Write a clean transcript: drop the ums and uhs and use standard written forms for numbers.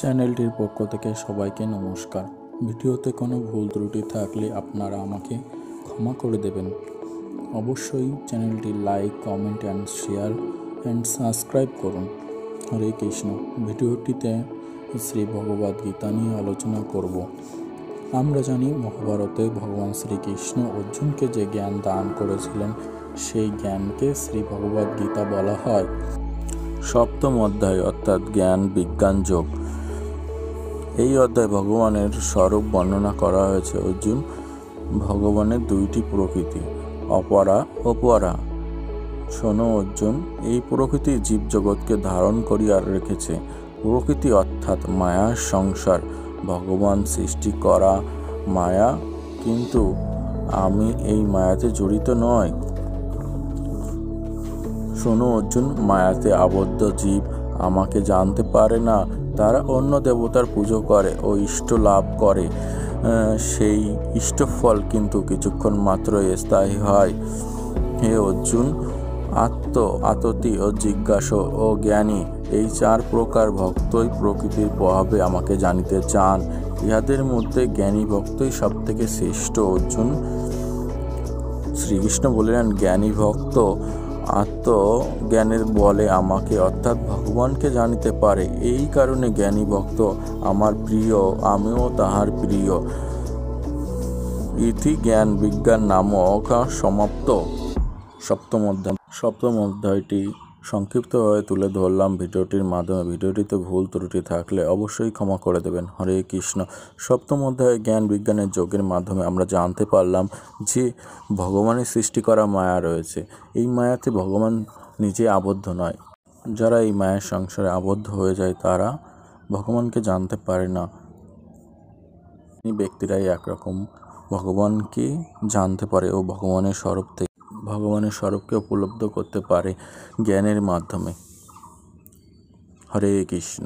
চ্যানেলটির পক্ষ থেকে সবাইকে নমস্কার। ভিডিওতে কোনো ভুল ত্রুটি থাকলে আপনারা আমাকে ক্ষমা করে দেবেন। অবশ্যই চ্যানেলটি like, comment and share and subscribe করুন। হরে কৃষ্ণ। ভিডিওটিতে শ্রী ভগবদ গীতা নিয়ে আলোচনা করব। আমরা জানি মহাভারতে ভগবান শ্রীকৃষ্ণ অর্জুনকে যে জ্ঞান দান করেছিলেন সেই জ্ঞানকে শ্রী ভগবদ গীতা বলা হয়। সপ্তম অধ্যায় অর্থাৎ জ্ঞান বিজ্ঞান যোগ। এই অধ্যায়ে ভগবানের স্বরূপ বর্ণনা করা হয়েছে। অর্জুন, ভগবানের দুইটি প্রকৃতি, অপরা ও পরা। শোনো অর্জুন, এই প্রকৃতি জীবজগৎকে ধারণ করিয়া রেখেছে। প্রকৃতি অর্থাৎ মায়ার সংসার, ভগবান সৃষ্টি করা মায়া, কিন্তু আমি এই মায়াতে জড়িত নয়। শোনো অর্জুন, মায়াতে আবদ্ধ জীব আমাকে জানতে পারে না। তারা অন্য দেবতার পুজো করে ও ইষ্ট লাভ করে। সেই ইষ্টফল কিন্তু কিছুক্ষণ মাত্র স্থায়ী হয়। হে অর্জুন, আততি ও জিজ্ঞাসু ও জ্ঞানী, এই চার প্রকার ভক্তই প্রকৃতির প্রভাবে আমাকে জানিতে চান। ইহাদের মধ্যে জ্ঞানী ভক্তই সব থেকে শ্রেষ্ঠ। অর্জুন, শ্রীকৃষ্ণ বললেন, জ্ঞানী ভক্ত আত্মজ্ঞানের বলে আমাকে অর্থাৎ ভগবানকে জানিতে পারে। এই কারণে জ্ঞানী ভক্ত আমার প্রিয়, আমিও তাহার প্রিয়। ইতি জ্ঞান বিজ্ঞান নামক সমাপ্ত। সপ্তম অধ্যায়টি সংক্ষিপ্তভাবে তুলে ধরলাম ভিডিওটির মাধ্যমে। ভিডিওটিতে ভুল ত্রুটি থাকলে অবশ্যই ক্ষমা করে দেবেন। হরে কৃষ্ণ। সপ্তম অধ্যায়ে জ্ঞান বিজ্ঞানের যোগের মাধ্যমে আমরা জানতে পারলাম যে ভগবানের সৃষ্টি করা মায়া রয়েছে। এই মায়াতে ভগবান নিজে আবদ্ধ নয়। যারা এই মায়ের সংসারে আবদ্ধ হয়ে যায় তারা ভগবানকে জানতে পারে না। এই ব্যক্তিরাই একরকম ভগবানকে জানতে পারে ও ভগবানের স্বরূপকে উপলব্ধি করতে পারে জ্ঞানের মাধ্যমে। হরে কৃষ্ণ।